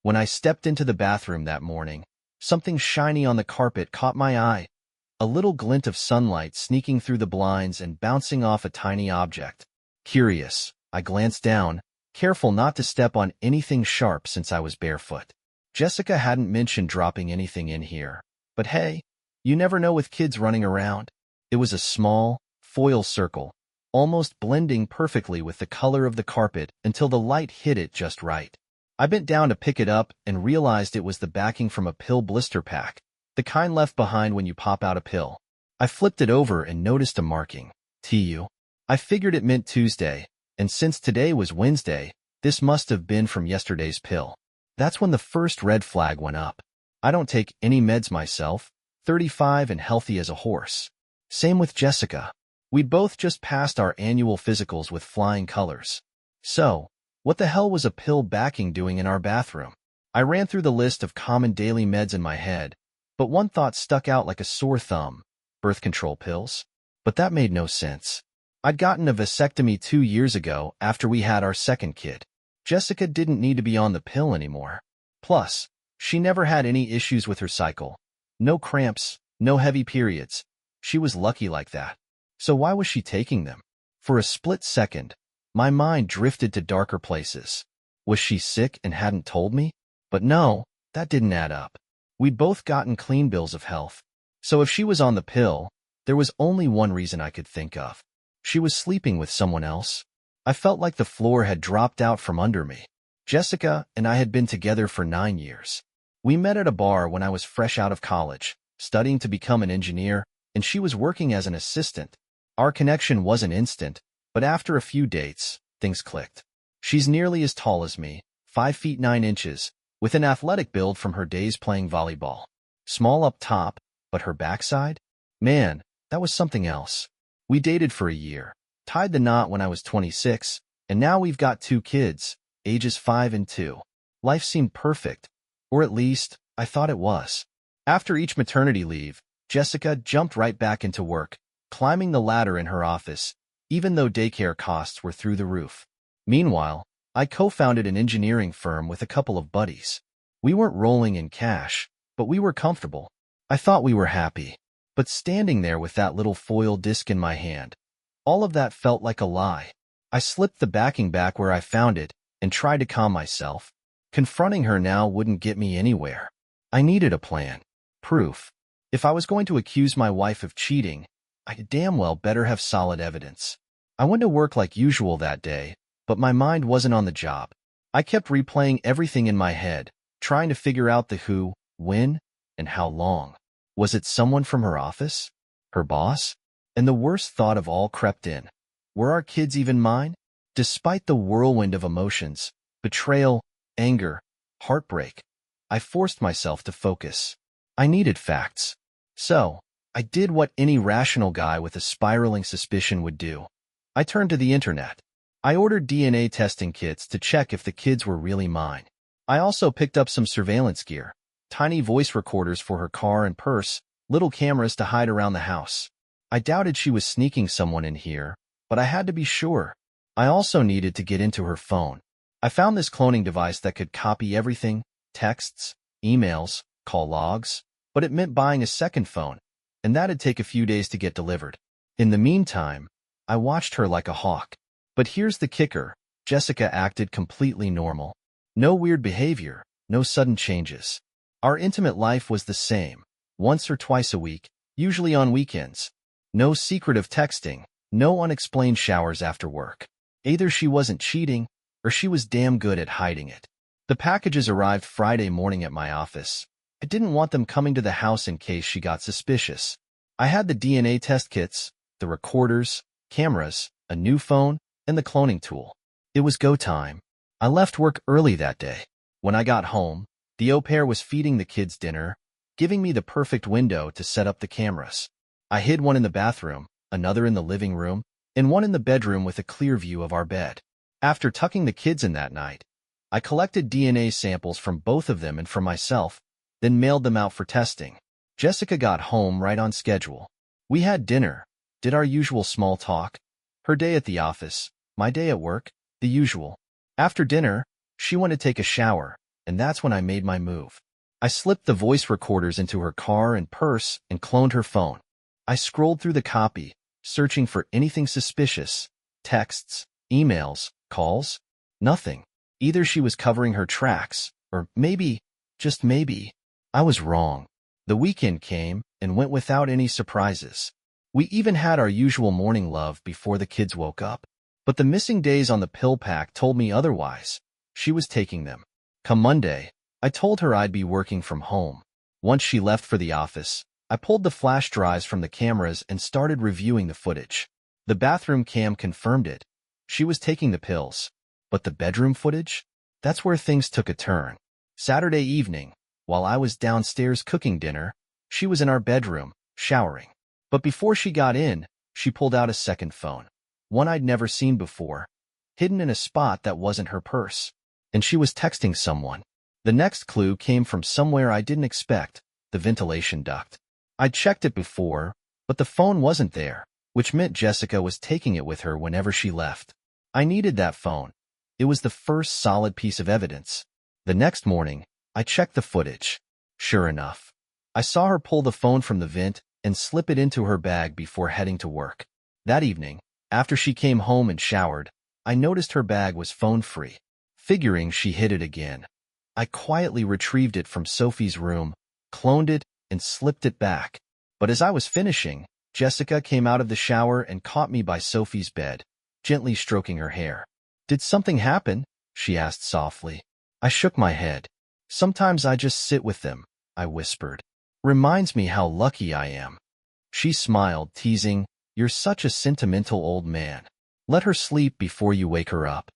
When I stepped into the bathroom that morning, something shiny on the carpet caught my eye. A little glint of sunlight sneaking through the blinds and bouncing off a tiny object. Curious, I glanced down, careful not to step on anything sharp since I was barefoot. Jessica hadn't mentioned dropping anything in here, but hey, you never know with kids running around. It was a small, foil circle, almost blending perfectly with the color of the carpet until the light hit it just right. I bent down to pick it up and realized it was the backing from a pill blister pack, the kind left behind when you pop out a pill. I flipped it over and noticed a marking, TU. I figured it meant Tuesday, and since today was Wednesday, this must have been from yesterday's pill. That's when the first red flag went up. I don't take any meds myself, 35 and healthy as a horse. Same with Jessica. We'd both just passed our annual physicals with flying colors. So, what the hell was a pill backing doing in our bathroom? I ran through the list of common daily meds in my head, but one thought stuck out like a sore thumb. Birth control pills? But that made no sense. I'd gotten a vasectomy 2 years ago after we had our second kid. Jessica didn't need to be on the pill anymore. Plus, she never had any issues with her cycle. No cramps, no heavy periods. She was lucky like that. So why was she taking them? For a split second, my mind drifted to darker places. Was she sick and hadn't told me? But no, that didn't add up. We'd both gotten clean bills of health. So if she was on the pill, there was only one reason I could think of. She was sleeping with someone else. I felt like the floor had dropped out from under me. Jessica and I had been together for 9 years. We met at a bar when I was fresh out of college, studying to become an engineer, and she was working as an assistant. Our connection wasn't instant, but after a few dates, things clicked. She's nearly as tall as me, 5 feet 9 inches, with an athletic build from her days playing volleyball. Small up top, but her backside? Man, that was something else. We dated for a year, tied the knot when I was 26, and now we've got 2 kids, ages 5 and 2. Life seemed perfect, or at least, I thought it was. After each maternity leave, Jessica jumped right back into work, climbing the ladder in her office, even though daycare costs were through the roof. Meanwhile, I co-founded an engineering firm with a couple of buddies. We weren't rolling in cash, but we were comfortable. I thought we were happy. But standing there with that little foil disc in my hand, all of that felt like a lie. I slipped the backing back where I found it and tried to calm myself. Confronting her now wouldn't get me anywhere. I needed a plan. Proof. If I was going to accuse my wife of cheating, I damn well better have solid evidence. I went to work like usual that day, but my mind wasn't on the job. I kept replaying everything in my head, trying to figure out the who, when, and how long. Was it someone from her office? Her boss? And the worst thought of all crept in. Were our kids even mine? Despite the whirlwind of emotions, betrayal, anger, heartbreak, I forced myself to focus. I needed facts. So, I did what any rational guy with a spiraling suspicion would do. I turned to the internet. I ordered DNA testing kits to check if the kids were really mine. I also picked up some surveillance gear, tiny voice recorders for her car and purse, little cameras to hide around the house. I doubted she was sneaking someone in here, but I had to be sure. I also needed to get into her phone. I found this cloning device that could copy everything, texts, emails, call logs, but it meant buying a second phone, and that'd take a few days to get delivered. In the meantime, I watched her like a hawk. But here's the kicker. Jessica acted completely normal. No weird behavior, no sudden changes. Our intimate life was the same, once or twice a week, usually on weekends. No secretive texting, no unexplained showers after work. Either she wasn't cheating, or she was damn good at hiding it. The packages arrived Friday morning at my office. I didn't want them coming to the house in case she got suspicious. I had the DNA test kits, the recorders, cameras, a new phone, and the cloning tool. It was go time. I left work early that day. When I got home, the au pair was feeding the kids dinner, giving me the perfect window to set up the cameras. I hid one in the bathroom, another in the living room, and one in the bedroom with a clear view of our bed. After tucking the kids in that night, I collected DNA samples from both of them and from myself, then mailed them out for testing. Jessica got home right on schedule. We had dinner, did our usual small talk. Her day at the office, my day at work, the usual. After dinner, she went to take a shower, and that's when I made my move. I slipped the voice recorders into her car and purse and cloned her phone. I scrolled through the copy, searching for anything suspicious. Texts, emails, calls. Nothing. Either she was covering her tracks, or maybe, just maybe, I was wrong. The weekend came and went without any surprises. We even had our usual morning love before the kids woke up. But the missing days on the pill pack told me otherwise. She was taking them. Come Monday, I told her I'd be working from home. Once she left for the office, I pulled the flash drives from the cameras and started reviewing the footage. The bathroom cam confirmed it. She was taking the pills. But the bedroom footage? That's where things took a turn. Saturday evening, while I was downstairs cooking dinner, she was in our bedroom, showering. But before she got in, she pulled out a second phone. One I'd never seen before, hidden in a spot that wasn't her purse. And she was texting someone. The next clue came from somewhere I didn't expect, the ventilation duct. I'd checked it before, but the phone wasn't there, which meant Jessica was taking it with her whenever she left. I needed that phone. It was the first solid piece of evidence. The next morning, I checked the footage. Sure enough, I saw her pull the phone from the vent and slip it into her bag before heading to work. That evening, after she came home and showered, I noticed her bag was phone-free. Figuring she hid it again, I quietly retrieved it from Sophie's room, cloned it, and slipped it back. But as I was finishing, Jessica came out of the shower and caught me by Sophie's bed, gently stroking her hair. "Did something happen?" she asked softly. I shook my head. "Sometimes I just sit with them," I whispered. "Reminds me how lucky I am." She smiled, teasing, "You're such a sentimental old man. Let her sleep before you wake her up."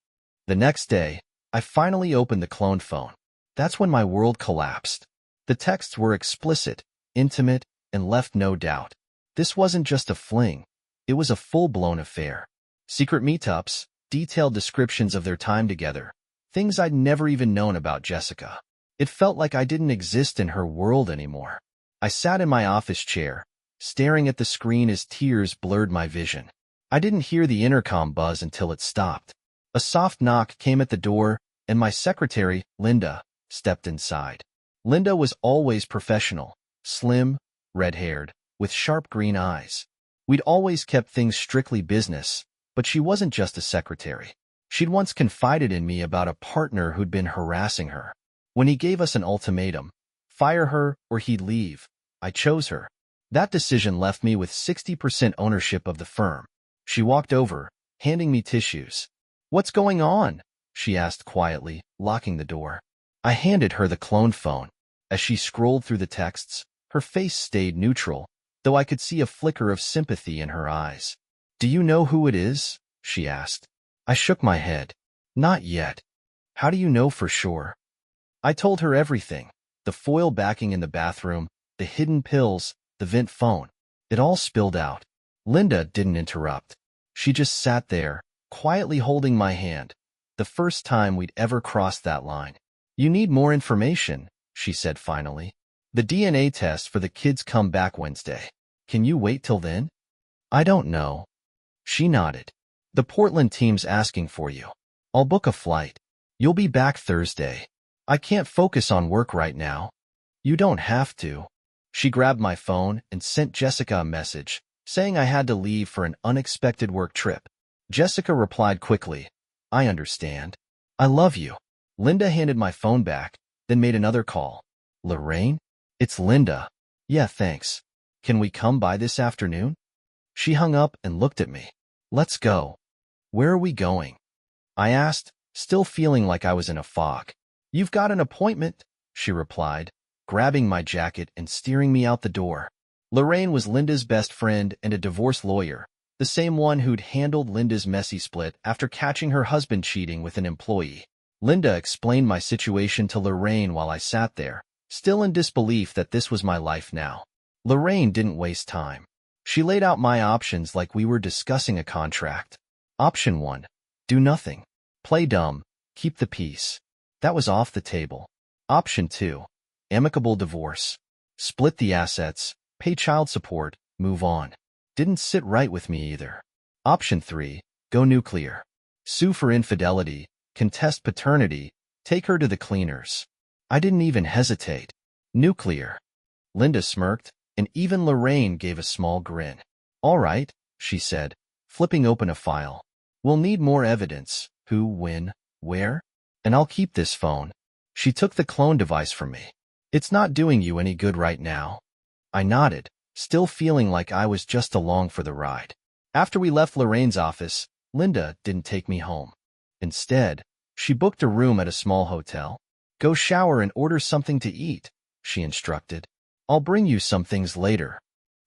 The next day, I finally opened the cloned phone. That's when my world collapsed. The texts were explicit, intimate, and left no doubt. This wasn't just a fling. It was a full-blown affair. Secret meetups, detailed descriptions of their time together, things I'd never even known about Jessica. It felt like I didn't exist in her world anymore. I sat in my office chair, staring at the screen as tears blurred my vision. I didn't hear the intercom buzz until it stopped. A soft knock came at the door, and my secretary, Linda, stepped inside. Linda was always professional, slim, red-haired, with sharp green eyes. We'd always kept things strictly business, but she wasn't just a secretary. She'd once confided in me about a partner who'd been harassing her. When he gave us an ultimatum, fire her or he'd leave, I chose her. That decision left me with 60% ownership of the firm. She walked over, handing me tissues. "What's going on?" she asked quietly, locking the door. I handed her the cloned phone. As she scrolled through the texts, her face stayed neutral, though I could see a flicker of sympathy in her eyes. "Do you know who it is?" she asked. I shook my head. "Not yet." "How do you know for sure?" I told her everything. The foil backing in the bathroom, the hidden pills, the vent phone. It all spilled out. Linda didn't interrupt. She just sat there, quietly holding my hand. The first time we'd ever crossed that line. "You need more information," she said finally. "The DNA test for the kids come back Wednesday. Can you wait till then?" "I don't know." She nodded. "The Portland team's asking for you. I'll book a flight. You'll be back Thursday." "I can't focus on work right now." "You don't have to." She grabbed my phone and sent Jessica a message, saying I had to leave for an unexpected work trip. Jessica replied quickly, "I understand. I love you." Linda handed my phone back, then made another call. "Lorraine? It's Linda." "Yeah, thanks. Can we come by this afternoon?" She hung up and looked at me. "Let's go." "Where are we going?" I asked, still feeling like I was in a fog. "You've got an appointment," she replied, grabbing my jacket and steering me out the door. Lorraine was Linda's best friend and a divorce lawyer, the same one who'd handled Linda's messy split after catching her husband cheating with an employee. Linda explained my situation to Lorraine while I sat there, still in disbelief that this was my life now. Lorraine didn't waste time. She laid out my options like we were discussing a contract. Option 1, do nothing. Play dumb, keep the peace. That was off the table. Option 2, amicable divorce. Split the assets, pay child support, move on. Didn't sit right with me either. Option 3, go nuclear. Sue for infidelity, contest paternity, take her to the cleaners. I didn't even hesitate. Nuclear. Linda smirked, and even Lorraine gave a small grin. All right, she said, flipping open a file. We'll need more evidence. Who, when, where? And I'll keep this phone. She took the clone device from me. It's not doing you any good right now. I nodded, still feeling like I was just along for the ride. After we left Lorraine's office, Linda didn't take me home. Instead, she booked a room at a small hotel. Go shower and order something to eat, she instructed. I'll bring you some things later.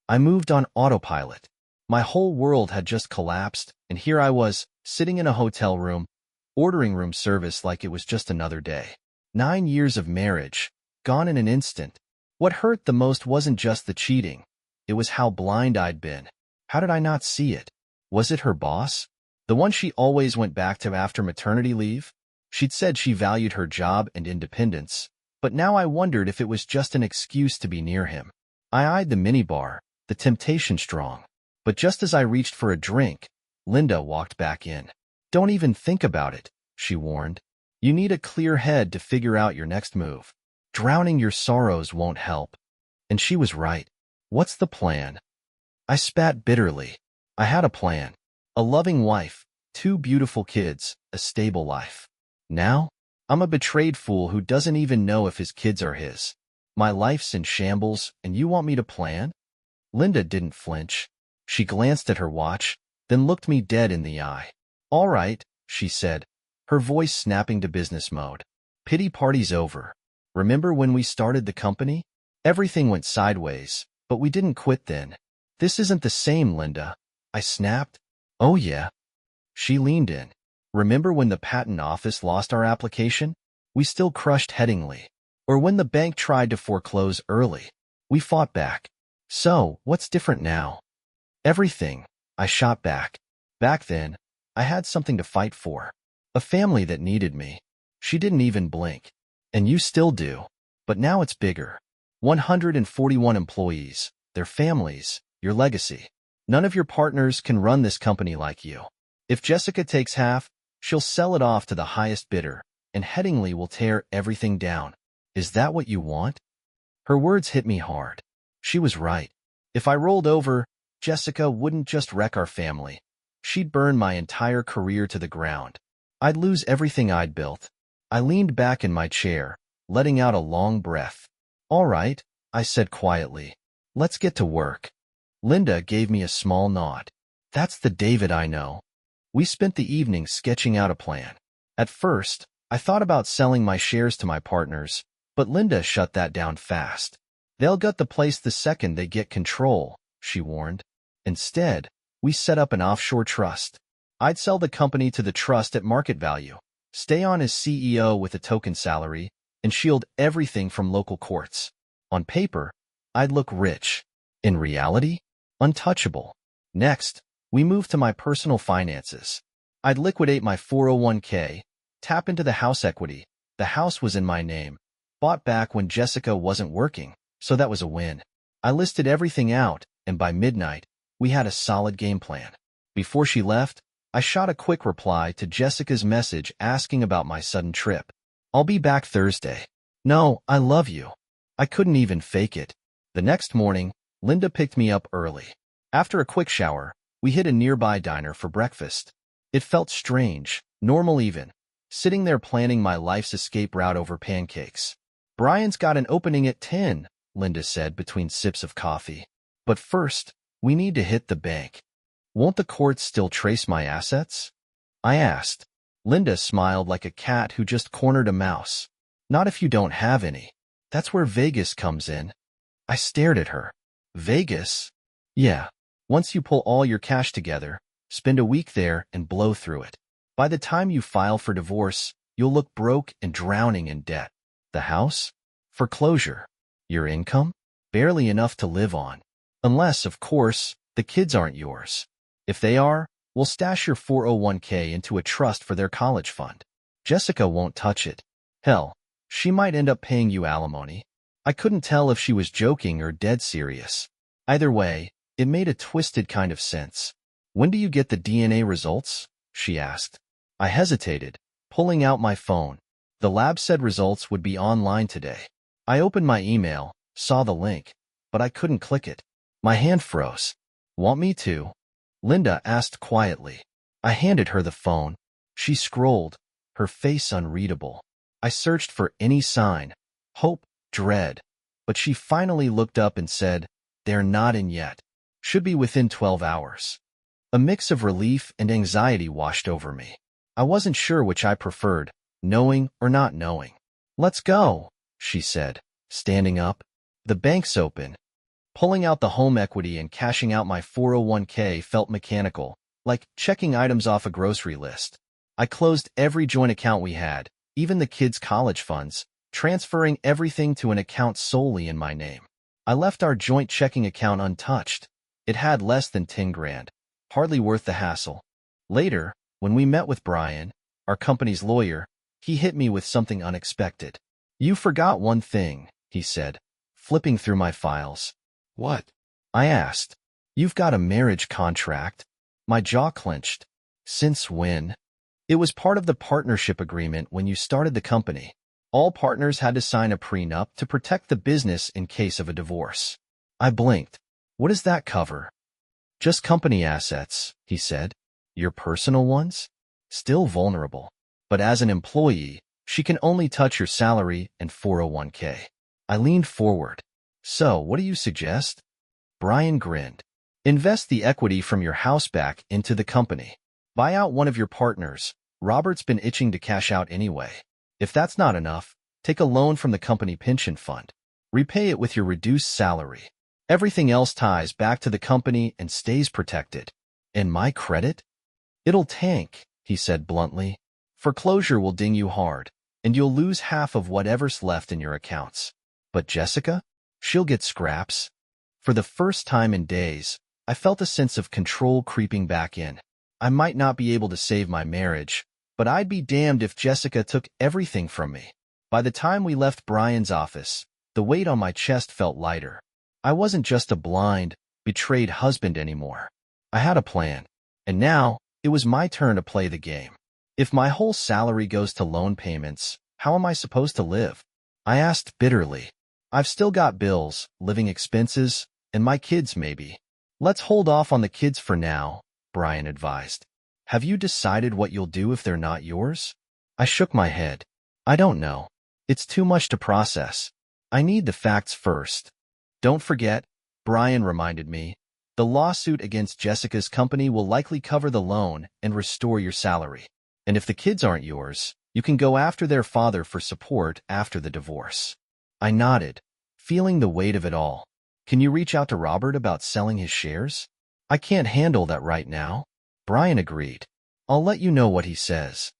I moved on autopilot. My whole world had just collapsed, and here I was, sitting in a hotel room, ordering room service like it was just another day. 9 years of marriage, gone in an instant. What hurt the most wasn't just the cheating. It was how blind I'd been. How did I not see it? Was it her boss? The one she always went back to after maternity leave? She'd said she valued her job and independence, but now I wondered if it was just an excuse to be near him. I eyed the minibar, the temptation strong. But just as I reached for a drink, Linda walked back in. Don't even think about it, she warned. You need a clear head to figure out your next move. Drowning your sorrows won't help. And she was right. What's the plan? I spat bitterly. I had a plan. A loving wife, 2 beautiful kids, a stable life. Now, I'm a betrayed fool who doesn't even know if his kids are his. My life's in shambles, and you want me to plan? Linda didn't flinch. She glanced at her watch, then looked me dead in the eye. All right, she said, her voice snapping to business mode. Pity party's over. Remember when we started the company? Everything went sideways, but we didn't quit then. This isn't the same, Linda. I snapped. Oh yeah. She leaned in. Remember when the patent office lost our application? We still crushed Headingley. Or when the bank tried to foreclose early? We fought back. So, what's different now? Everything, I shot back. Back then, I had something to fight for. A family that needed me. She didn't even blink. And you still do. But now it's bigger. 141 employees, their families, your legacy. None of your partners can run this company like you. If Jessica takes half, she'll sell it off to the highest bidder, and Headingley will tear everything down. Is that what you want? Her words hit me hard. She was right. If I rolled over, Jessica wouldn't just wreck our family. She'd burn my entire career to the ground. I'd lose everything I'd built. I leaned back in my chair, letting out a long breath. All right, I said quietly. Let's get to work. Linda gave me a small nod. That's the David I know. We spent the evening sketching out a plan. At first, I thought about selling my shares to my partners, but Linda shut that down fast. They'll gut the place the second they get control, she warned. Instead, we set up an offshore trust. I'd sell the company to the trust at market value, stay on as CEO with a token salary, and shield everything from local courts. On paper, I'd look rich. In reality, untouchable. Next, we moved to my personal finances. I'd liquidate my 401k, tap into the house equity. The house was in my name, bought back when Jessica wasn't working, so that was a win. I listed everything out, and by midnight, we had a solid game plan. Before she left, I shot a quick reply to Jessica's message asking about my sudden trip. I'll be back Thursday. No, I love you. I couldn't even fake it. The next morning, Linda picked me up early. After a quick shower, we hit a nearby diner for breakfast. It felt strange, normal even, sitting there planning my life's escape route over pancakes. Brian's got an opening at 10, Linda said between sips of coffee. But first, we need to hit the bank. Won't the courts still trace my assets? I asked. Linda smiled like a cat who just cornered a mouse. Not if you don't have any. That's where Vegas comes in. I stared at her. Vegas? Yeah. Once you pull all your cash together, spend a week there and blow through it. By the time you file for divorce, you'll look broke and drowning in debt. The house? Foreclosure. Your income? Barely enough to live on. Unless, of course, the kids aren't yours. If they are, we'll stash your 401k into a trust for their college fund. Jessica won't touch it. Hell, she might end up paying you alimony. I couldn't tell if she was joking or dead serious. Either way, it made a twisted kind of sense. When do you get the DNA results? She asked. I hesitated, pulling out my phone. The lab said results would be online today. I opened my email, saw the link, but I couldn't click it. My hand froze. Want me to? Linda asked quietly. I handed her the phone. She scrolled, her face unreadable. I searched for any sign, hope, dread, but she finally looked up and said, "They're not in yet. Should be within 12 hours. A mix of relief and anxiety washed over me. I wasn't sure which I preferred, knowing or not knowing. Let's go, she said, standing up. The bank's open. Pulling out the home equity and cashing out my 401k felt mechanical, like checking items off a grocery list. I closed every joint account we had, even the kids' college funds, transferring everything to an account solely in my name. I left our joint checking account untouched. It had less than 10 grand, hardly worth the hassle. Later, when we met with Brian, our company's lawyer, he hit me with something unexpected. "You forgot one thing," he said, flipping through my files. "What?" I asked. "You've got a marriage contract." My jaw clenched. "Since when?" "It was part of the partnership agreement when you started the company. All partners had to sign a prenup to protect the business in case of a divorce." I blinked. "What does that cover?" "Just company assets," he said. "Your personal ones? Still vulnerable. But as an employee, she can only touch your salary and 401k. I leaned forward. "So, what do you suggest?" Brian grinned. "Invest the equity from your house back into the company. Buy out one of your partners. Robert's been itching to cash out anyway. If that's not enough, take a loan from the company pension fund. Repay it with your reduced salary. Everything else ties back to the company and stays protected. And my credit? It'll tank," he said bluntly. "Foreclosure will ding you hard, and you'll lose half of whatever's left in your accounts. But Jessica? She'll get scraps." For the first time in days, I felt a sense of control creeping back in. I might not be able to save my marriage, but I'd be damned if Jessica took everything from me. By the time we left Brian's office, the weight on my chest felt lighter. I wasn't just a blind, betrayed husband anymore. I had a plan, and now it was my turn to play the game. If my whole salary goes to loan payments, how am I supposed to live? I asked bitterly. I've still got bills, living expenses, and my kids maybe. "Let's hold off on the kids for now," Brian advised. "Have you decided what you'll do if they're not yours?" I shook my head. "I don't know. It's too much to process. I need the facts first." "Don't forget," Brian reminded me, "the lawsuit against Jessica's company will likely cover the loan and restore your salary. And if the kids aren't yours, you can go after their father for support after the divorce." I nodded, feeling the weight of it all. "Can you reach out to Robert about selling his shares?" "I can't handle that right now." Brian agreed. "I'll let you know what he says."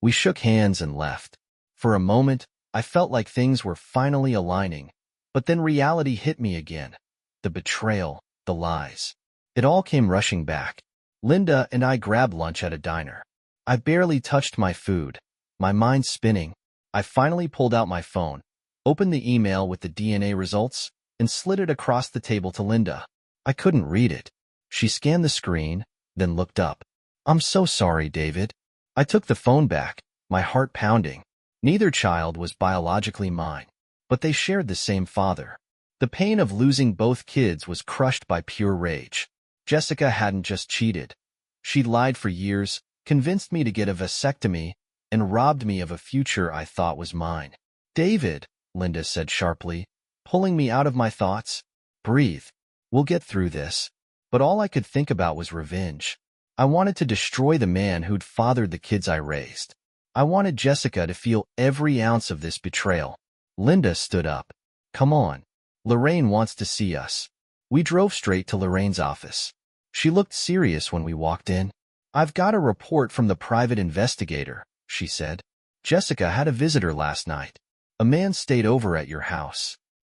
We shook hands and left. For a moment, I felt like things were finally aligning, but then reality hit me again. The betrayal, the lies. It all came rushing back. Linda and I grabbed lunch at a diner. I barely touched my food, my mind spinning. I finally pulled out my phone, opened the email with the DNA results, and slid it across the table to Linda. I couldn't read it. She scanned the screen, then looked up. "I'm so sorry, David." I took the phone back, my heart pounding. Neither child was biologically mine, but they shared the same father. The pain of losing both kids was crushed by pure rage. Jessica hadn't just cheated. She'd lied for years, convinced me to get a vasectomy, and robbed me of a future I thought was mine. "David," Linda said sharply, pulling me out of my thoughts. "Breathe. We'll get through this." But all I could think about was revenge. I wanted to destroy the man who'd fathered the kids I raised. I wanted Jessica to feel every ounce of this betrayal. Linda stood up. "Come on. Lorraine wants to see us." We drove straight to Lorraine's office. She looked serious when we walked in. "I've got a report from the private investigator," she said. "Jessica had a visitor last night. A man stayed over at your house."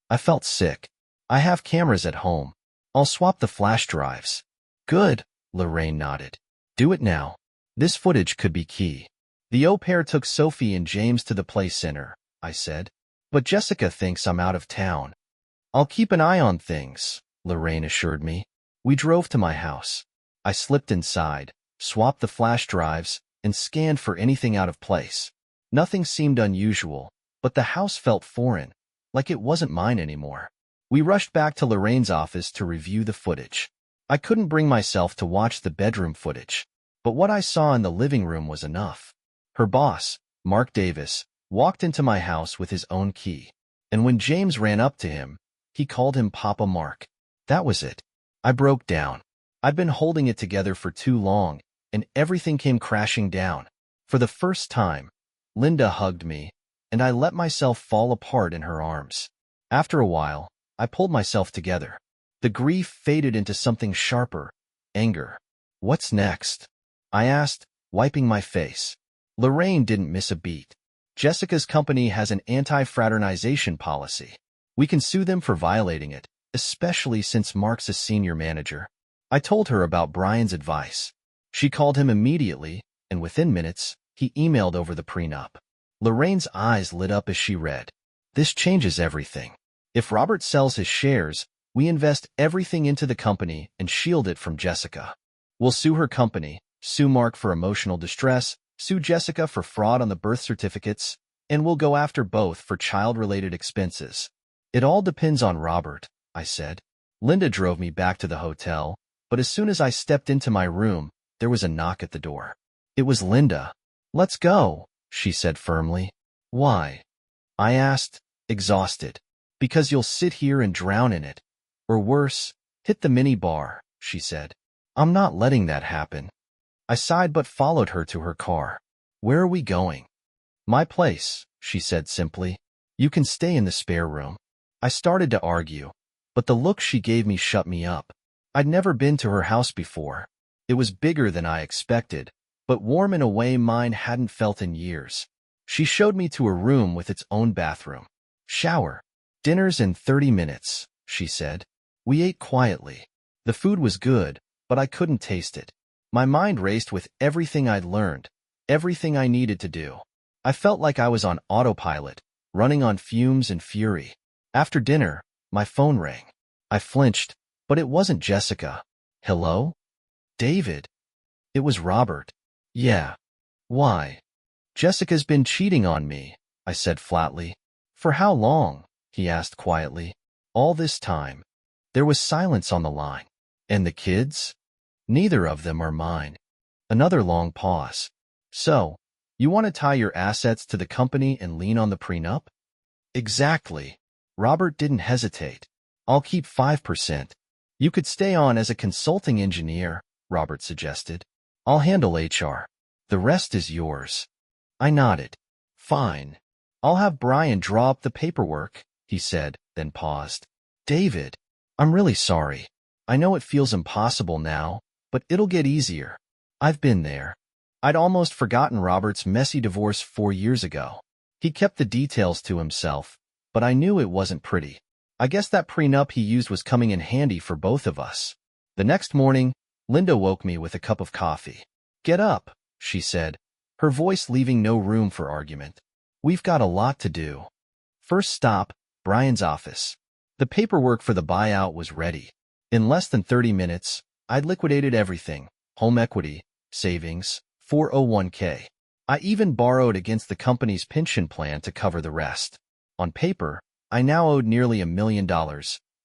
I felt sick. "I have cameras at home. I'll swap the flash drives." "Good," Lorraine nodded. "Do it now. This footage could be key." "The au pair took Sophie and James to the play center," I said. "But Jessica thinks I'm out of town." "I'll keep an eye on things," Lorraine assured me. We drove to my house. I slipped inside, swapped the flash drives, and scanned for anything out of place. Nothing seemed unusual, but the house felt foreign, like it wasn't mine anymore. We rushed back to Lorraine's office to review the footage. I couldn't bring myself to watch the bedroom footage, but what I saw in the living room was enough. Her boss, Mark Davis, walked into my house with his own key, and when James ran up to him, he called him Papa Mark. That was it. I broke down. I'd been holding it together for too long, and everything came crashing down. For the first time, Linda hugged me, and I let myself fall apart in her arms. After a while, I pulled myself together. The grief faded into something sharper, anger. What's next? I asked, wiping my face. Lorraine didn't miss a beat. Jessica's company has an anti-fraternization policy. We can sue them for violating it, especially since Mark's a senior manager. I told her about Brian's advice. She called him immediately, and within minutes, he emailed over the prenup. Lorraine's eyes lit up as she read. This changes everything. If Robert sells his shares, we invest everything into the company and shield it from Jessica. We'll sue her company, sue Mark for emotional distress, sue Jessica for fraud on the birth certificates, and we'll go after both for child-related expenses. It all depends on Robert, I said. Linda drove me back to the hotel, but as soon as I stepped into my room, there was a knock at the door. It was Linda. Let's go, she said firmly. Why? I asked, exhausted. Because you'll sit here and drown in it. Or worse, hit the minibar, she said. I'm not letting that happen. I sighed but followed her to her car. Where are we going? My place, she said simply. You can stay in the spare room. I started to argue, but the look she gave me shut me up. I'd never been to her house before. It was bigger than I expected, but warm in a way mine hadn't felt in years. She showed me to a room with its own bathroom. Shower. Dinner's in 30 minutes, she said. We ate quietly. The food was good, but I couldn't taste it. My mind raced with everything I'd learned, everything I needed to do. I felt like I was on autopilot, running on fumes and fury. After dinner, my phone rang. I flinched, but it wasn't Jessica. Hello? David. It was Robert. Yeah. Why? Jessica's been cheating on me, I said flatly. For how long? He asked quietly. All this time. There was silence on the line. And the kids? Neither of them are mine. Another long pause. So, you want to tie your assets to the company and lean on the prenup? Exactly. Robert didn't hesitate. I'll keep 5%. You could stay on as a consulting engineer, Robert suggested. I'll handle HR. The rest is yours. I nodded. Fine. I'll have Brian draw up the paperwork, he said, then paused. David, I'm really sorry. I know it feels impossible now, but it'll get easier. I've been there. I'd almost forgotten Robert's messy divorce 4 years ago. He kept the details to himself, but I knew it wasn't pretty. I guess that prenup he used was coming in handy for both of us. The next morning, Linda woke me with a cup of coffee. Get up, she said, her voice leaving no room for argument. We've got a lot to do. First stop, Brian's office. The paperwork for the buyout was ready. In less than 30 minutes, I'd liquidated everything, home equity, savings, 401k. I even borrowed against the company's pension plan to cover the rest. On paper, I now owed nearly $1 million,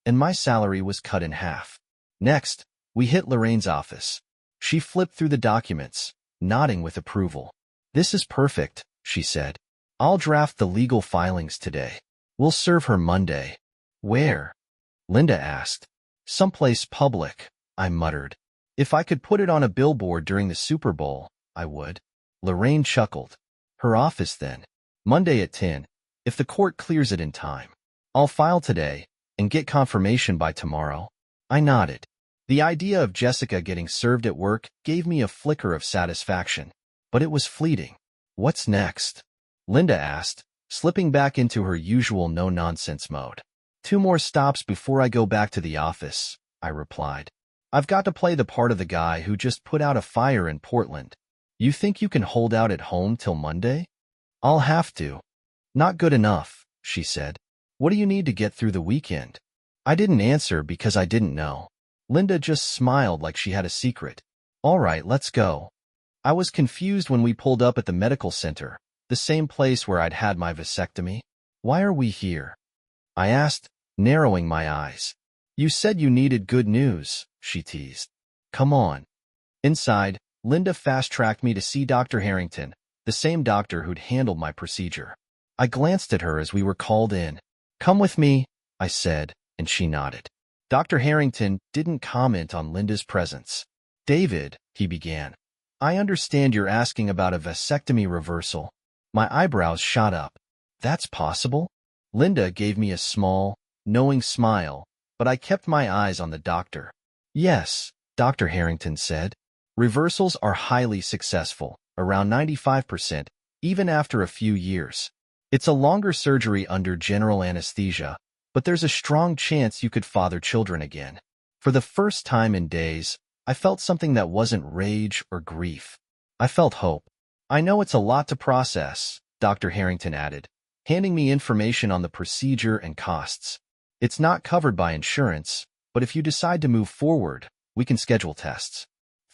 and my salary was cut in half. Next, we hit Lorraine's office. She flipped through the documents, nodding with approval. This is perfect, she said. I'll draft the legal filings today. We'll serve her Monday. Where? Linda asked. Someplace public, I muttered. If I could put it on a billboard during the Super Bowl, I would. Lorraine chuckled. Her office then. Monday at 10, if the court clears it in time. I'll file today and get confirmation by tomorrow. I nodded. The idea of Jessica getting served at work gave me a flicker of satisfaction, but it was fleeting. What's next? Linda asked, slipping back into her usual no-nonsense mode. 2 more stops before I go back to the office, I replied. I've got to play the part of the guy who just put out a fire in Portland. You think you can hold out at home till Monday? I'll have to. Not good enough, she said. What do you need to get through the weekend? I didn't answer because I didn't know. Linda just smiled like she had a secret. All right, let's go. I was confused when we pulled up at the medical center. The same place where I'd had my vasectomy. Why are we here? I asked, narrowing my eyes. You said you needed good news, she teased. Come on. Inside, Linda fast-tracked me to see Dr. Harrington, the same doctor who'd handled my procedure. I glanced at her as we were called in. Come with me, I said, and she nodded. Dr. Harrington didn't comment on Linda's presence. David, he began. I understand you're asking about a vasectomy reversal. My eyebrows shot up. That's possible? Linda gave me a small, knowing smile, but I kept my eyes on the doctor. Yes, Dr. Harrington said. Reversals are highly successful, around 95%, even after a few years. It's a longer surgery under general anesthesia, but there's a strong chance you could father children again. For the first time in days, I felt something that wasn't rage or grief. I felt hope. I know it's a lot to process, Dr. Harrington added, handing me information on the procedure and costs. It's not covered by insurance, but if you decide to move forward, we can schedule tests.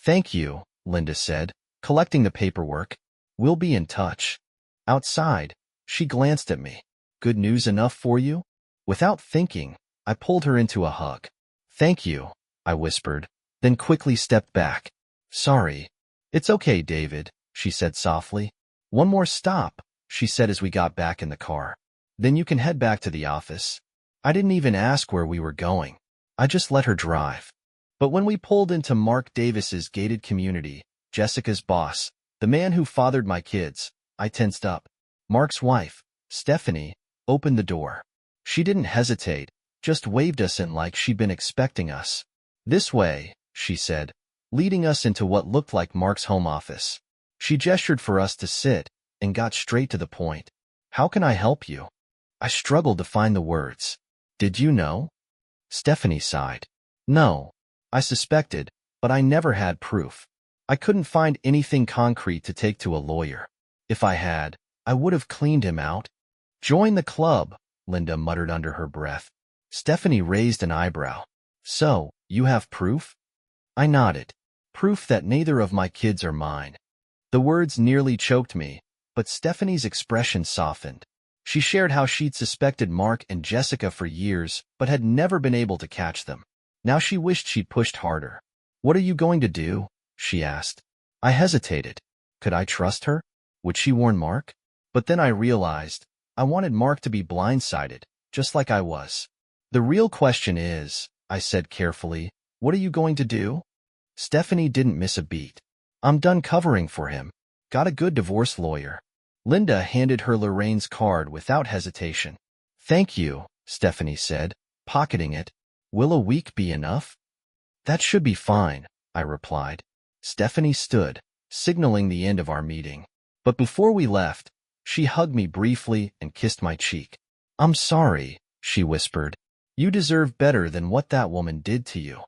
Thank you, Linda said, collecting the paperwork. We'll be in touch. Outside, she glanced at me. Good news enough for you? Without thinking, I pulled her into a hug. Thank you, I whispered, then quickly stepped back. Sorry. It's okay, David, she said softly. One more stop, she said as we got back in the car. Then you can head back to the office. I didn't even ask where we were going. I just let her drive. But when we pulled into Mark Davis's gated community, Jessica's boss, the man who fathered my kids, I tensed up. Mark's wife, Stephanie, opened the door. She didn't hesitate, just waved us in like she'd been expecting us. This way, she said, leading us into what looked like Mark's home office. She gestured for us to sit and got straight to the point. How can I help you? I struggled to find the words. Did you know? Stephanie sighed. No, I suspected, but I never had proof. I couldn't find anything concrete to take to a lawyer. If I had, I would have cleaned him out. Join the club, Linda muttered under her breath. Stephanie raised an eyebrow. So, you have proof? I nodded. Proof that neither of my kids are mine. The words nearly choked me, but Stephanie's expression softened. She shared how she'd suspected Mark and Jessica for years, but had never been able to catch them. Now she wished she'd pushed harder. What are you going to do? She asked. I hesitated. Could I trust her? Would she warn Mark? But then I realized I wanted Mark to be blindsided, just like I was. The real question is, I said carefully, what are you going to do? Stephanie didn't miss a beat. I'm done covering for him. Got a good divorce lawyer. Linda handed her Lorraine's card without hesitation. Thank you, Stephanie said, pocketing it. Will a week be enough? That should be fine, I replied. Stephanie stood, signaling the end of our meeting. But before we left, she hugged me briefly and kissed my cheek. I'm sorry, she whispered. You deserve better than what that woman did to you.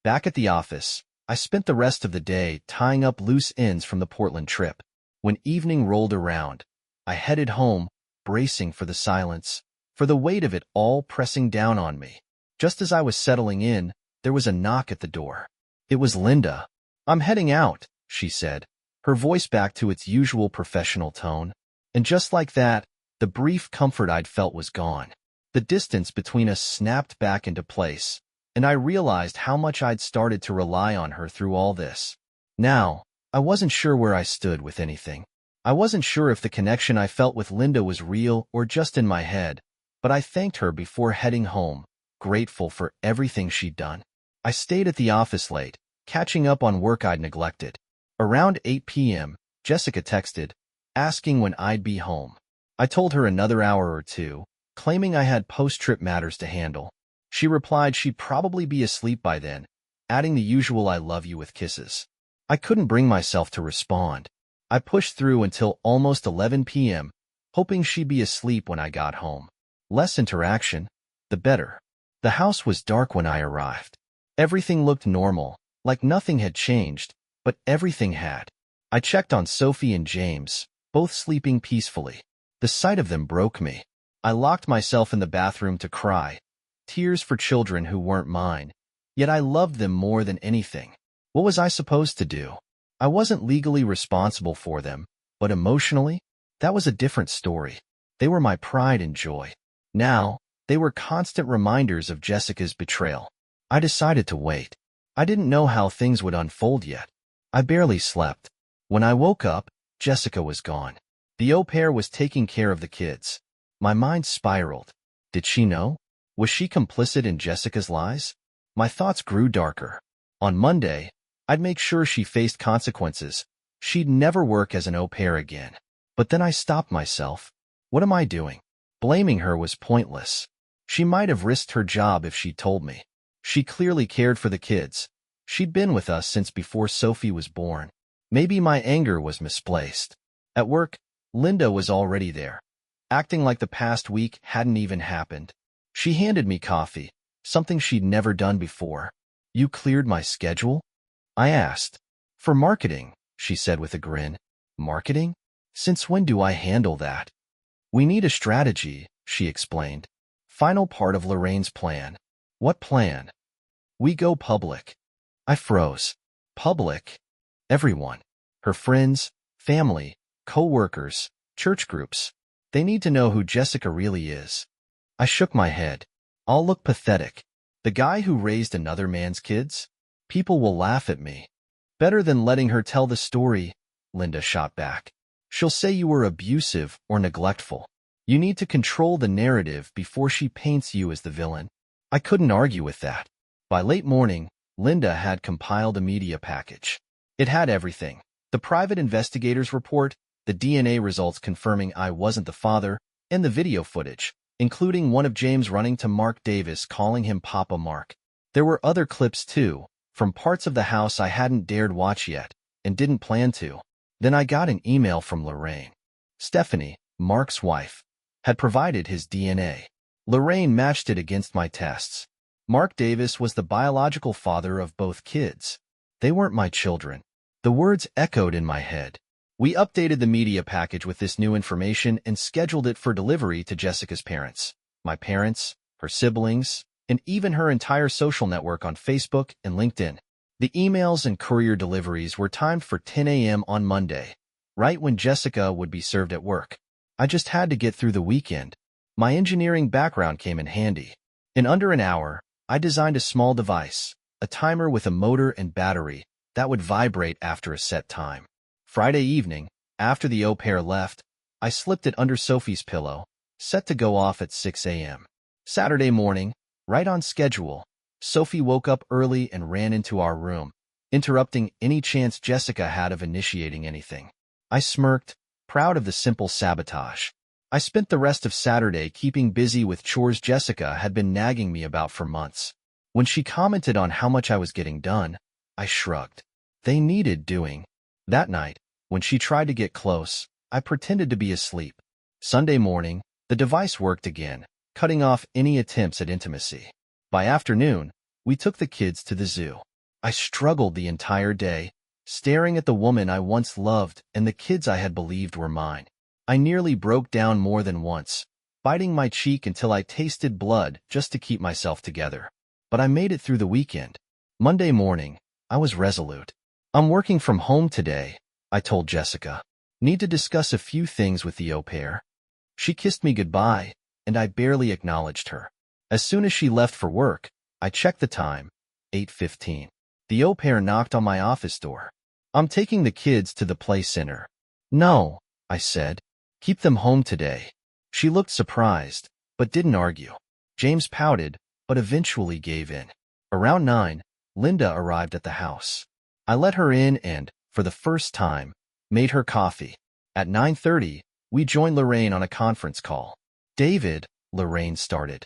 Back at the office, I spent the rest of the day tying up loose ends from the Portland trip. When evening rolled around, I headed home, bracing for the silence, for the weight of it all pressing down on me. Just as I was settling in, there was a knock at the door. It was Linda. I'm heading out, she said, her voice back to its usual professional tone. And just like that, the brief comfort I'd felt was gone. The distance between us snapped back into place, and I realized how much I'd started to rely on her through all this. Now, I wasn't sure where I stood with anything. I wasn't sure if the connection I felt with Linda was real or just in my head, but I thanked her before heading home, grateful for everything she'd done. I stayed at the office late, catching up on work I'd neglected. Around 8 p.m., Jessica texted, asking when I'd be home. I told her another hour or two, claiming I had post-trip matters to handle. She replied she'd probably be asleep by then, adding the usual I love you with kisses. I couldn't bring myself to respond. I pushed through until almost 11 p.m., hoping she'd be asleep when I got home. Less interaction, the better. The house was dark when I arrived. Everything looked normal, like nothing had changed, but everything had. I checked on Sophie and James, both sleeping peacefully. The sight of them broke me. I locked myself in the bathroom to cry. Tears for children who weren't mine. Yet I loved them more than anything. What was I supposed to do? I wasn't legally responsible for them, but emotionally, That was a different story. They were my pride and joy. Now, they were constant reminders of Jessica's betrayal. I decided to wait. I didn't know how things would unfold yet. I barely slept. When I woke up, Jessica was gone. The au pair was taking care of the kids. My mind spiraled. Did she know? Was she complicit in Jessica's lies? My thoughts grew darker. On Monday, I'd make sure she faced consequences. She'd never work as an au pair again. But then I stopped myself. What am I doing? Blaming her was pointless. She might have risked her job if she'd told me. She clearly cared for the kids. She'd been with us since before Sophie was born. Maybe my anger was misplaced. At work, Linda was already there, acting like the past week hadn't even happened. She handed me coffee, something she'd never done before. You cleared my schedule? I asked. For marketing, she said with a grin. Marketing? Since when do I handle that? We need a strategy, she explained. Final part of Lorraine's plan. What plan? We go public. I froze. Public? Everyone. Her friends, family, co-workers, church groups. They need to know who Jessica really is. I shook my head. I'll look pathetic. The guy who raised another man's kids? People will laugh at me. Better than letting her tell the story, Linda shot back. She'll say you were abusive or neglectful. You need to control the narrative before she paints you as the villain. I couldn't argue with that. By late morning, Linda had compiled a media package. It had everything. The private investigator's report, the DNA results confirming I wasn't the father, and the video footage, including one of James running to Mark Davis calling him Papa Mark. There were other clips too, from parts of the house I hadn't dared watch yet, and didn't plan to. Then I got an email from Lorraine. Stephanie, Mark's wife, had provided his DNA. Lorraine matched it against my tests. Mark Davis was the biological father of both kids. They weren't my children. The words echoed in my head. We updated the media package with this new information and scheduled it for delivery to Jessica's parents, my parents, her siblings, and even her entire social network on Facebook and LinkedIn. The emails and courier deliveries were timed for 10 a.m. on Monday, right when Jessica would be served at work. I just had to get through the weekend. My engineering background came in handy. In under an hour, I designed a small device, a timer with a motor and battery, that would vibrate after a set time. Friday evening, after the au pair left, I slipped it under Sophie's pillow, set to go off at 6 a.m. Saturday morning, right on schedule, Sophie woke up early and ran into our room, interrupting any chance Jessica had of initiating anything. I smirked, proud of the simple sabotage. I spent the rest of Saturday keeping busy with chores Jessica had been nagging me about for months. When she commented on how much I was getting done, I shrugged. They needed doing. That night, when she tried to get close, I pretended to be asleep. Sunday morning, the device worked again, cutting off any attempts at intimacy. By afternoon, we took the kids to the zoo. I struggled the entire day, staring at the woman I once loved and the kids I had believed were mine. I nearly broke down more than once, biting my cheek until I tasted blood just to keep myself together. But I made it through the weekend. Monday morning, I was resolute. I'm working from home today, I told Jessica. Need to discuss a few things with the au pair. She kissed me goodbye, and I barely acknowledged her. As soon as she left for work, I checked the time, 8:15. The au pair knocked on my office door. I'm taking the kids to the play center. No, I said. Keep them home today. She looked surprised, but didn't argue. James pouted, but eventually gave in. Around 9, Linda arrived at the house. I let her in and, for the first time, made her coffee. At 9:30, we joined Lorraine on a conference call. David, Lorraine started.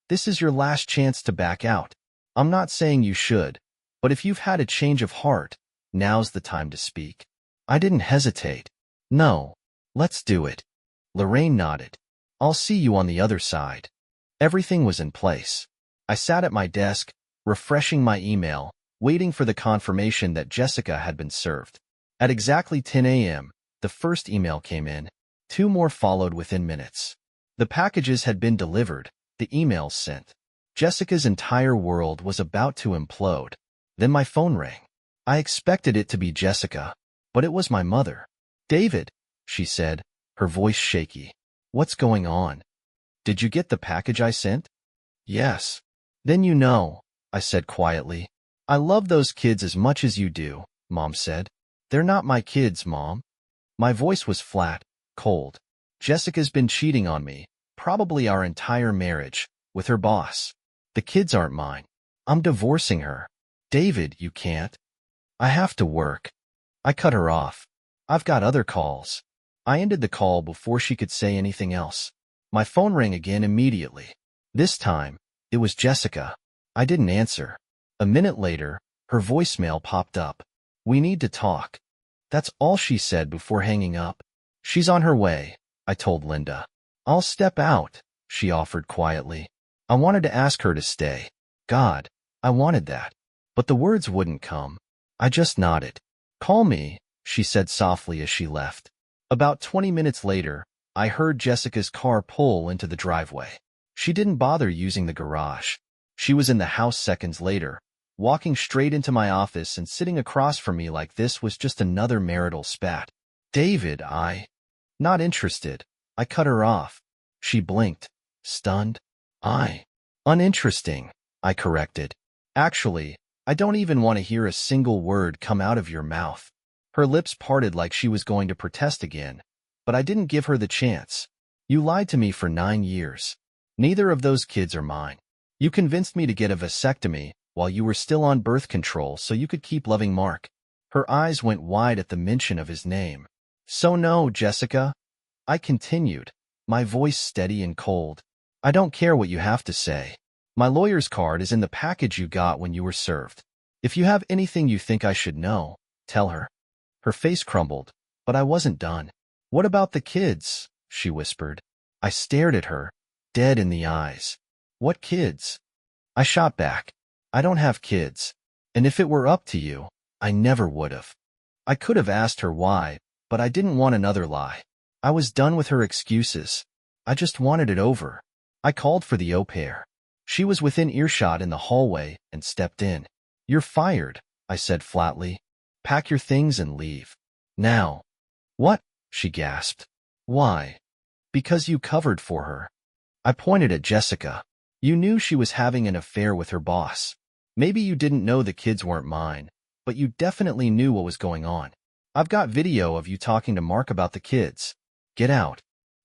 This is your last chance to back out. I'm not saying you should, but if you've had a change of heart, now's the time to speak. I didn't hesitate. No, let's do it. Lorraine nodded. I'll see you on the other side. Everything was in place. I sat at my desk, refreshing my email, waiting for the confirmation that Jessica had been served. At exactly 10 a.m., the first email came in. 2 more followed within minutes. The packages had been delivered, the emails sent. Jessica's entire world was about to implode. Then my phone rang. I expected it to be Jessica, but it was my mother. David, she said, her voice shaky. What's going on? Did you get the package I sent? Yes. Then you know, I said quietly. I love those kids as much as you do, Mom said. They're not my kids, Mom. My voice was flat, cold. Jessica's been cheating on me, probably our entire marriage, with her boss. The kids aren't mine. I'm divorcing her. David, you can't. I have to work. I cut her off. I've got other calls. I ended the call before she could say anything else. My phone rang again immediately. This time, it was Jessica. I didn't answer. A minute later, her voicemail popped up. We need to talk. That's all she said before hanging up. She's on her way, I told Linda. I'll step out, she offered quietly. I wanted to ask her to stay. God, I wanted that. But the words wouldn't come. I just nodded. Call me, she said softly as she left. About 20 minutes later, I heard Jessica's car pull into the driveway. She didn't bother using the garage. She was in the house seconds later, walking straight into my office and sitting across from me like this was just another marital spat. David, not interested. I cut her off. She blinked, stunned. Uninteresting, I corrected. Actually, I don't even want to hear a single word come out of your mouth. Her lips parted like she was going to protest again, but I didn't give her the chance. You lied to me for 9 years. Neither of those kids are mine. You convinced me to get a vasectomy while you were still on birth control so you could keep loving Mark. Her eyes went wide at the mention of his name. So no, Jessica, I continued, my voice steady and cold. I don't care what you have to say. My lawyer's card is in the package you got when you were served. If you have anything you think I should know, tell her. Her face crumbled, but I wasn't done. What about the kids? She whispered. I stared at her, dead in the eyes. What kids? I shot back. I don't have kids. And if it were up to you, I never would have. I could have asked her why, but I didn't want another lie. I was done with her excuses. I just wanted it over. I called for the au pair. She was within earshot in the hallway and stepped in. You're fired, I said flatly. Pack your things and leave. Now. What? She gasped. Why? Because you covered for her. I pointed at Jessica. You knew she was having an affair with her boss. Maybe you didn't know the kids weren't mine, but you definitely knew what was going on. I've got video of you talking to Mark about the kids. Get out.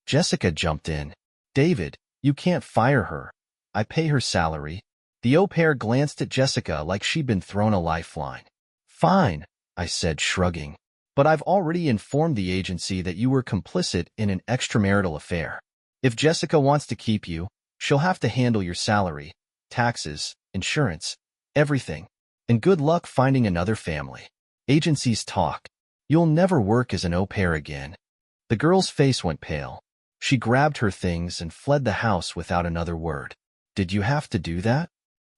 Jessica jumped in. David, you can't fire her. I pay her salary. The au pair glanced at Jessica like she'd been thrown a lifeline. Fine, I said, shrugging. But I've already informed the agency that you were complicit in an extramarital affair. If Jessica wants to keep you, she'll have to handle your salary, taxes, insurance, everything. And good luck finding another family. Agencies talk. You'll never work as an au pair again. The girl's face went pale. She grabbed her things and fled the house without another word. Did you have to do that?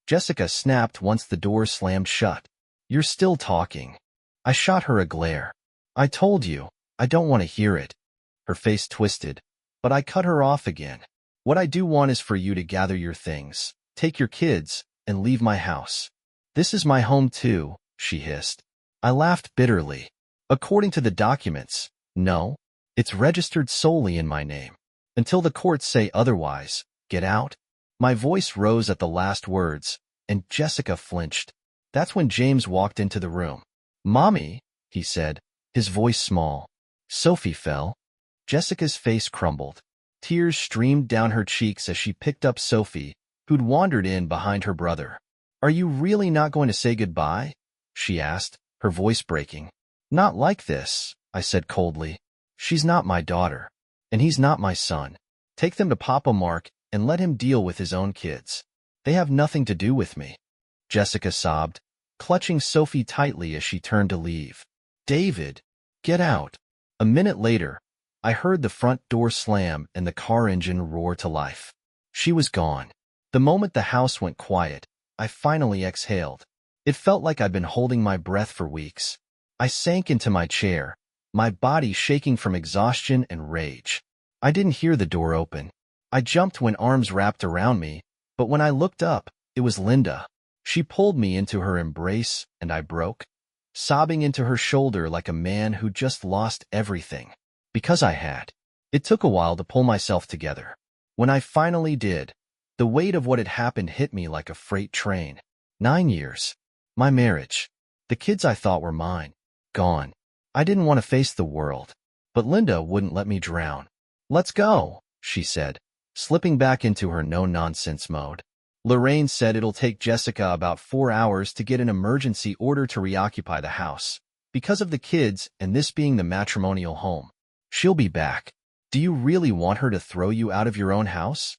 Jessica snapped once the door slammed shut. You're still talking. I shot her a glare. I told you, I don't want to hear it. Her face twisted, but I cut her off again. What I do want is for you to gather your things, take your kids, and leave my house. This is my home too, she hissed. I laughed bitterly. According to the documents, no. It's registered solely in my name. Until the courts say otherwise, get out. My voice rose at the last words, and Jessica flinched. That's when James walked into the room. Mommy, he said, his voice small. Sophie fell. Jessica's face crumbled. Tears streamed down her cheeks as she picked up Sophie, who'd wandered in behind her brother. Are you really not going to say goodbye? She asked, her voice breaking. Not like this, I said coldly. She's not my daughter, and he's not my son. Take them to Papa Mark and let him deal with his own kids. They have nothing to do with me. Jessica sobbed, clutching Sophie tightly as she turned to leave. David, get out. A minute later, I heard the front door slam and the car engine roar to life. She was gone. The moment the house went quiet, I finally exhaled. It felt like I'd been holding my breath for weeks. I sank into my chair, my body shaking from exhaustion and rage. I didn't hear the door open. I jumped when arms wrapped around me, but when I looked up, it was Linda. She pulled me into her embrace, and I broke, sobbing into her shoulder like a man who just lost everything. Because I had. It took a while to pull myself together. When I finally did, the weight of what had happened hit me like a freight train. 9 years. My marriage. The kids I thought were mine. Gone. I didn't want to face the world. But Linda wouldn't let me drown. "Let's go," she said, slipping back into her no-nonsense mode. Lorraine said it'll take Jessica about 4 hours to get an emergency order to reoccupy the house, because of the kids and this being the matrimonial home. She'll be back. Do you really want her to throw you out of your own house?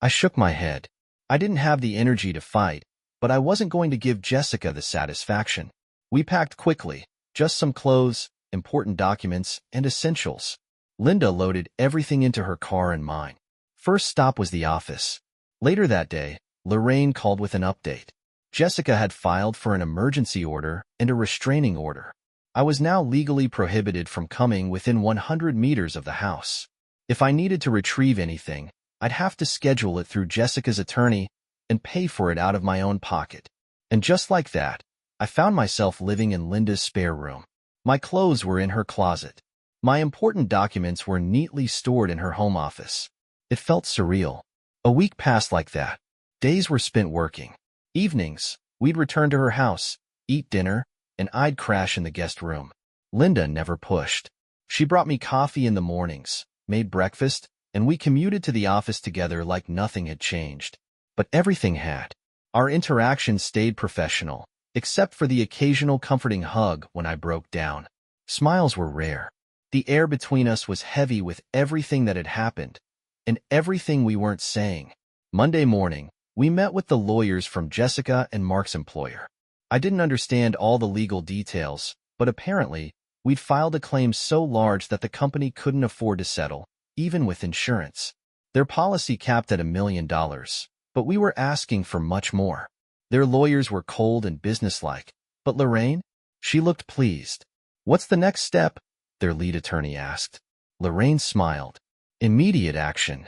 I shook my head. I didn't have the energy to fight, but I wasn't going to give Jessica the satisfaction. We packed quickly, just some clothes, important documents, and essentials. Linda loaded everything into her car and mine. First stop was the office. Later that day, Lorraine called with an update. Jessica had filed for an emergency order and a restraining order. I was now legally prohibited from coming within 100 meters of the house. If I needed to retrieve anything, I'd have to schedule it through Jessica's attorney and pay for it out of my own pocket. And just like that, I found myself living in Linda's spare room. My clothes were in her closet. My important documents were neatly stored in her home office. It felt surreal. A week passed like that. Days were spent working. Evenings, we'd return to her house, eat dinner, and I'd crash in the guest room. Linda never pushed. She brought me coffee in the mornings, made breakfast, and we commuted to the office together like nothing had changed. But everything had. Our interactions stayed professional, except for the occasional comforting hug when I broke down. Smiles were rare. The air between us was heavy with everything that had happened, and everything we weren't saying. Monday morning, we met with the lawyers from Jessica and Mark's employer. I didn't understand all the legal details, but apparently, we'd filed a claim so large that the company couldn't afford to settle, even with insurance. Their policy capped at $1 million, but we were asking for much more. Their lawyers were cold and businesslike, but Lorraine? She looked pleased. "What's the next step?" their lead attorney asked. Lorraine smiled. "Immediate action."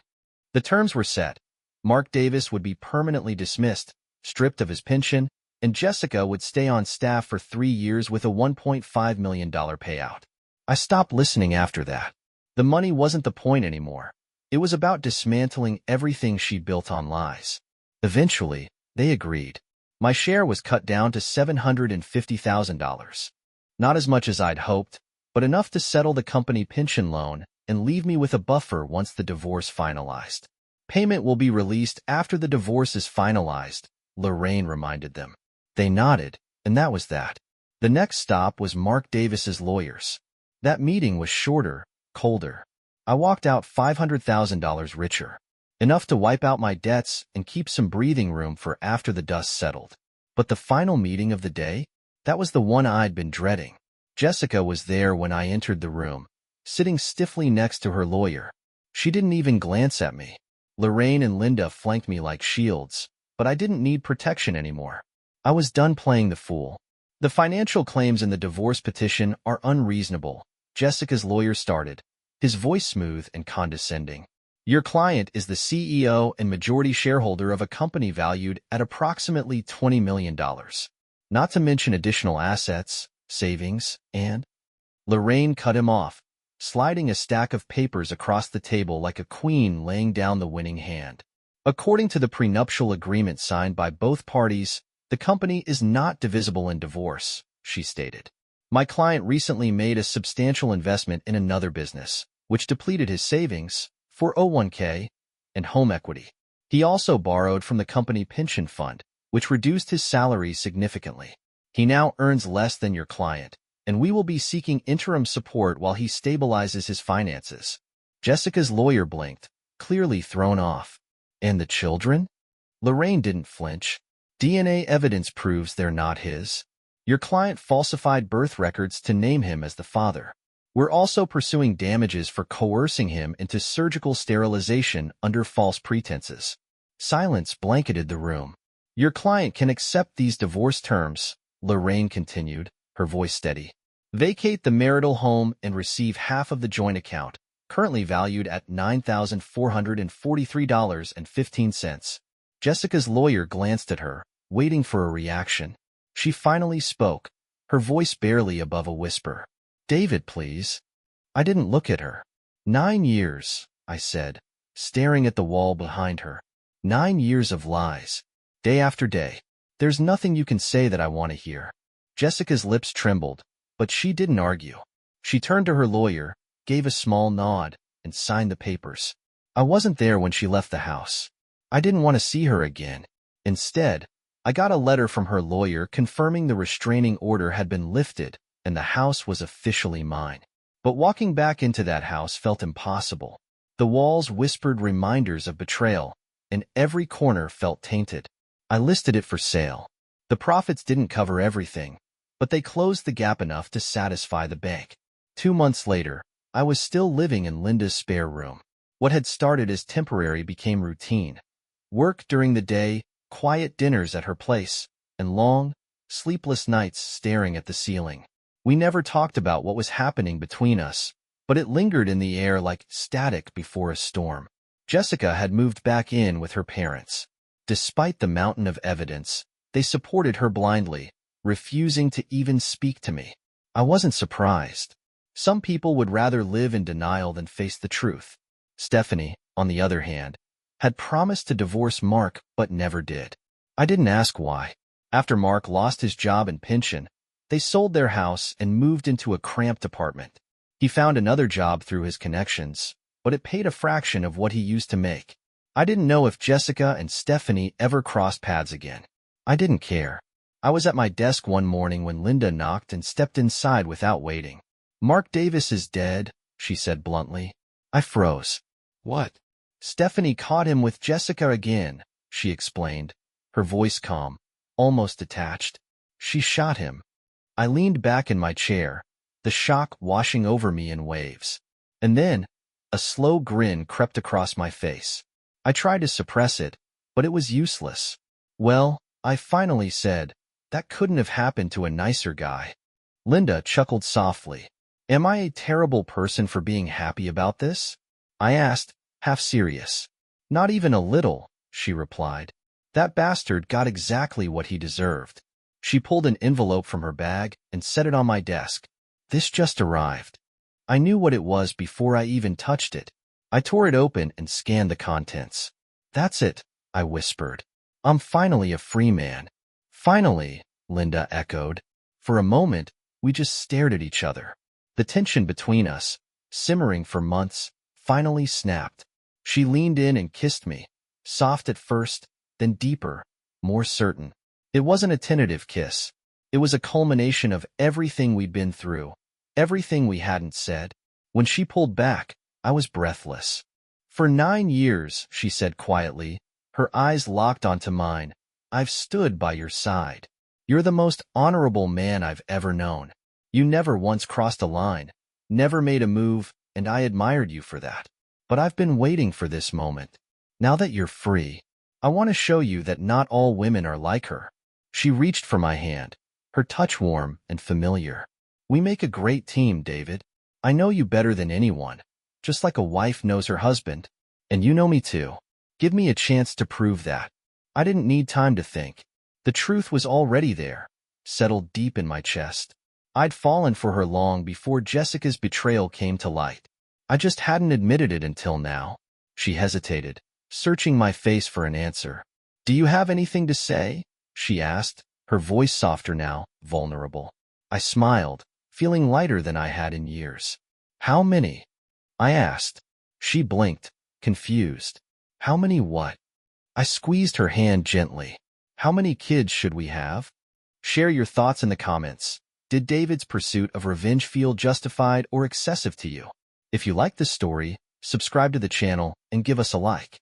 The terms were set. Mark Davis would be permanently dismissed, stripped of his pension, and Jessica would stay on staff for 3 years with a $1.5 million payout. I stopped listening after that. The money wasn't the point anymore. It was about dismantling everything she built on lies. Eventually, they agreed. My share was cut down to $750,000. Not as much as I'd hoped, but enough to settle the company pension loan and leave me with a buffer once the divorce finalized. "Payment will be released after the divorce is finalized," Lorraine reminded them. They nodded, and that was that. The next stop was Mark Davis's lawyers. That meeting was shorter, colder. I walked out $500,000 richer. Enough to wipe out my debts and keep some breathing room for after the dust settled. But the final meeting of the day? That was the one I'd been dreading. Jessica was there when I entered the room, sitting stiffly next to her lawyer. She didn't even glance at me. Lorraine and Linda flanked me like shields, but I didn't need protection anymore. I was done playing the fool. "The financial claims in the divorce petition are unreasonable," Jessica's lawyer started, his voice smooth and condescending. "Your client is the CEO and majority shareholder of a company valued at approximately $20 million. Not to mention additional assets, savings, and—" Lorraine cut him off, sliding a stack of papers across the table like a queen laying down the winning hand. "According to the prenuptial agreement signed by both parties, the company is not divisible in divorce," she stated. "My client recently made a substantial investment in another business, which depleted his savings, 401k, and home equity. He also borrowed from the company pension fund, which reduced his salary significantly. He now earns less than your client, and we will be seeking interim support while he stabilizes his finances." Jessica's lawyer blinked, clearly thrown off. "And the children?" Lorraine didn't flinch. "DNA evidence proves they're not his. Your client falsified birth records to name him as the father. We're also pursuing damages for coercing him into surgical sterilization under false pretenses." Silence blanketed the room. "Your client can accept these divorce terms," Lorraine continued, her voice steady. "Vacate the marital home and receive half of the joint account, currently valued at $9,443.15. Jessica's lawyer glanced at her, waiting for a reaction. She finally spoke, her voice barely above a whisper. "David, please." I didn't look at her. 9 years, I said, staring at the wall behind her. 9 years of lies. Day after day. There's nothing you can say that I want to hear. Jessica's lips trembled, but she didn't argue. She turned to her lawyer, gave a small nod, and signed the papers. I wasn't there when she left the house. I didn't want to see her again. Instead, I got a letter from her lawyer confirming the restraining order had been lifted and the house was officially mine. But walking back into that house felt impossible. The walls whispered reminders of betrayal, and every corner felt tainted. I listed it for sale. The profits didn't cover everything, but they closed the gap enough to satisfy the bank. 2 months later, I was still living in Linda's spare room. What had started as temporary became routine. Work during the day, quiet dinners at her place, and long, sleepless nights staring at the ceiling. We never talked about what was happening between us, but it lingered in the air like static before a storm. Jessica had moved back in with her parents. Despite the mountain of evidence, they supported her blindly, refusing to even speak to me. I wasn't surprised. Some people would rather live in denial than face the truth. Stephanie, on the other hand, had promised to divorce Mark but never did. I didn't ask why. After Mark lost his job and pension, they sold their house and moved into a cramped apartment. He found another job through his connections, but it paid a fraction of what he used to make. I didn't know if Jessica and Stephanie ever crossed paths again. I didn't care. I was at my desk one morning when Linda knocked and stepped inside without waiting. "Mark Davis is dead," she said bluntly. I froze. "What?" "Stephanie caught him with Jessica again," she explained, her voice calm, almost detached. "She shot him." I leaned back in my chair, the shock washing over me in waves. And then, a slow grin crept across my face. I tried to suppress it, but it was useless. "Well," I finally said, "that couldn't have happened to a nicer guy." Linda chuckled softly. "Am I a terrible person for being happy about this?" I asked, half serious. "Not even a little," she replied. "That bastard got exactly what he deserved." She pulled an envelope from her bag and set it on my desk. "This just arrived." I knew what it was before I even touched it. I tore it open and scanned the contents. "That's it," I whispered. "I'm finally a free man." "Finally," Linda echoed. For a moment, we just stared at each other. The tension between us, simmering for months, finally snapped. She leaned in and kissed me, soft at first, then deeper, more certain. It wasn't a tentative kiss. It was a culmination of everything we'd been through, everything we hadn't said. When she pulled back, I was breathless. "For 9 years," she said quietly, her eyes locked onto mine, "I've stood by your side. You're the most honorable man I've ever known. You never once crossed a line, never made a move, and I admired you for that. But I've been waiting for this moment. Now that you're free, I want to show you that not all women are like her." She reached for my hand, her touch warm and familiar. "We make a great team, David. I know you better than anyone, just like a wife knows her husband. And you know me too. Give me a chance to prove that." I didn't need time to think. The truth was already there, settled deep in my chest. I'd fallen for her long before Jessica's betrayal came to light. I just hadn't admitted it until now. She hesitated, searching my face for an answer. "Do you have anything to say?" she asked, her voice softer now, vulnerable. I smiled, feeling lighter than I had in years. "How many?" I asked. She blinked, confused. "How many what?" I squeezed her hand gently. "How many kids should we have?" Share your thoughts in the comments. Did David's pursuit of revenge feel justified or excessive to you? If you like this story, subscribe to the channel and give us a like.